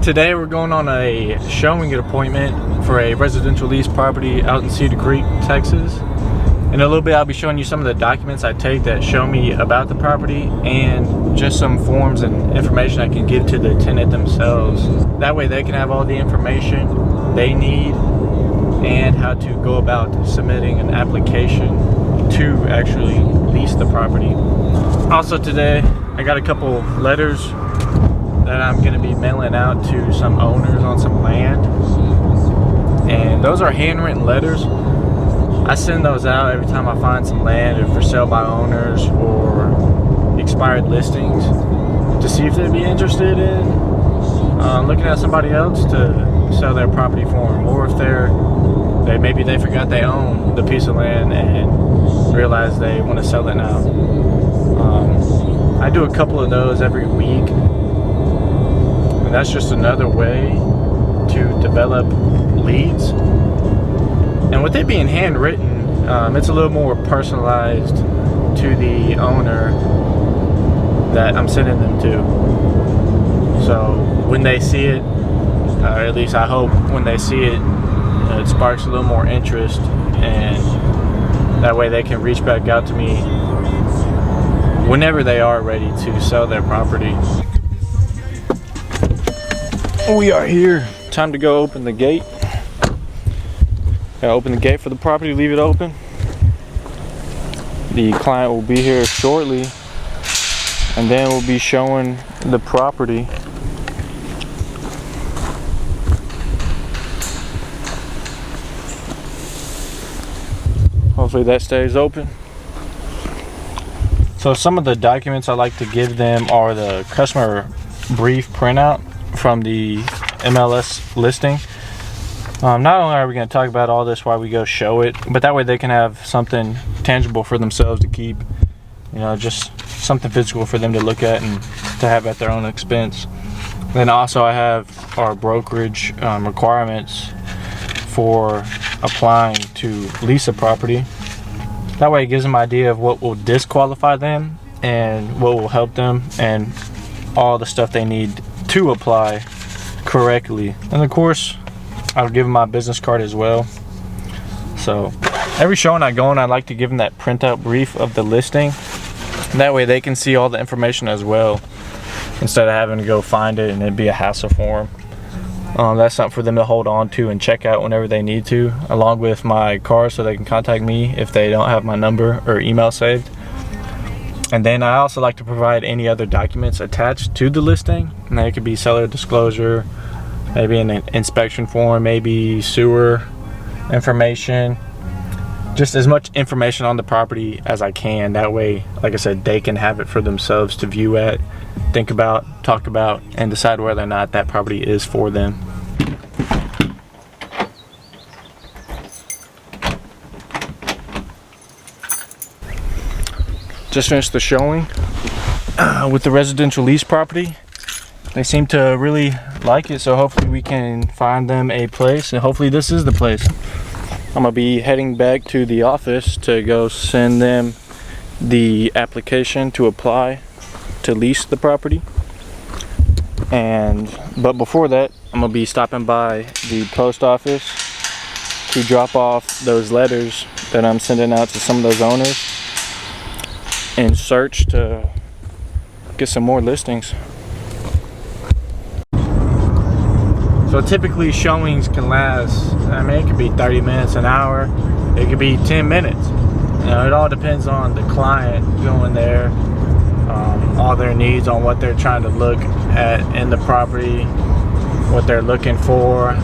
Today we're going on a showing appointment for a residential lease property out in Cedar Creek, Texas. In a little bit I'll be showing you some of the documents I take that show me about the property and just some forms and information I can give to the tenant themselves. That way they can have all the information they need and how to go about submitting an application to actually lease the property. Also today I got a couple letters that I'm going to be mailing out to some owners on some land, and those are handwritten letters. I send those out every time I find some land for sale by owners or expired listings to see if they'd be interested in looking at somebody else to sell their property for them, or if maybe they forgot they own the piece of land and realize they want to sell it now. I do a couple of those every week, and that's just another way to develop leads. And with it being handwritten, it's a little more personalized to the owner that I'm sending them to. So when they see it, or at least I hope when they see it, it sparks a little more interest, and that way they can reach back out to me whenever they are ready to sell their property. We are here. Time to go open the gate. Gotta open the gate for the property, leave it open. The client will be here shortly, and then we'll be showing the property. Hopefully that stays open. So some of the documents I like to give them are the customer brief printout from the MLS listing. Not only are we going to talk about all this while we go show it, but that way they can have something tangible for themselves to keep, just something physical for them to look at and to have at their own expense. Then also I have our brokerage requirements for applying to lease a property. That way it gives them an idea of what will disqualify them and what will help them, and all the stuff they need to apply correctly. And of course I'll give them my business card as well. So every showing I go on, I like to give them that printout brief of the listing. That way they can see all the information as well, instead of having to go find it and it'd be a hassle for them. That's something for them to hold on to and check out whenever they need to, along with my card, so they can contact me if they don't have my number or email saved. And then I also like to provide any other documents attached to the listing. And they could be seller disclosure, maybe an inspection form, maybe sewer information, just as much information on the property as I can. That way, like I said, they can have it for themselves to view at, think about, talk about, and decide whether or not that property is for them. Just finished the showing with the residential lease property. They seem to really like it, so hopefully we can find them a place, and hopefully this is the place. I'm gonna be heading back to the office to go send them the application to apply to lease the property. But before that, I'm gonna be stopping by the post office to drop off those letters that I'm sending out to some of those owners in search to get some more listings. So typically showings can last, it could be 30 minutes, an hour, it could be 10 minutes. It all depends on the client going there, all their needs, on what they're trying to look at in the property, what they're looking for,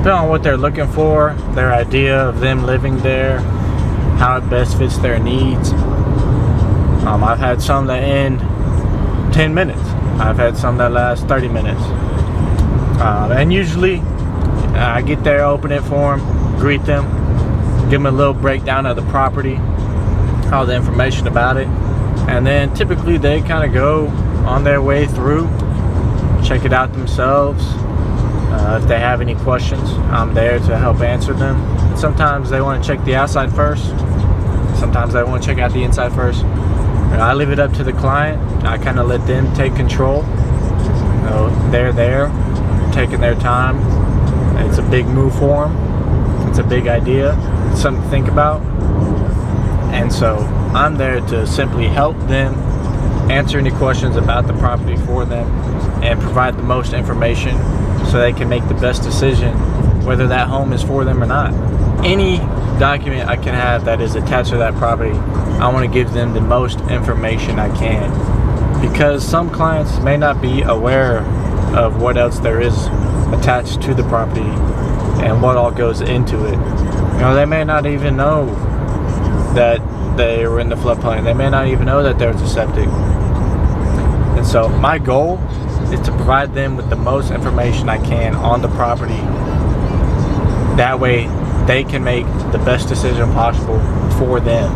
depending on what they're looking for, their idea of them living there, how it best fits their needs. I've had some that end 10 minutes. I've had some that last 30 minutes. And usually I get there, open it for them, greet them, give them a little breakdown of the property, all the information about it, and then typically they kind of go on their way through, check it out themselves. If they have any questions, I'm there to help answer them. Sometimes they want to check the outside first, sometimes they want to check out the inside first. I leave it up to the client. I kind of let them take control. They're there, taking their time. It's a big move for them. It's a big idea. It's something to think about. And so I'm there to simply help them, answer any questions about the property for them, and provide the most information so they can make the best decision whether that home is for them or not. Any document I can have that is attached to that property, I want to give them the most information I can, because some clients may not be aware of what else there is attached to the property and what all goes into it. They may not even know that they were in the floodplain. They may not even know that there's a septic. And so my goal is to provide them with the most information I can on the property. That way they can make the best decision possible for them.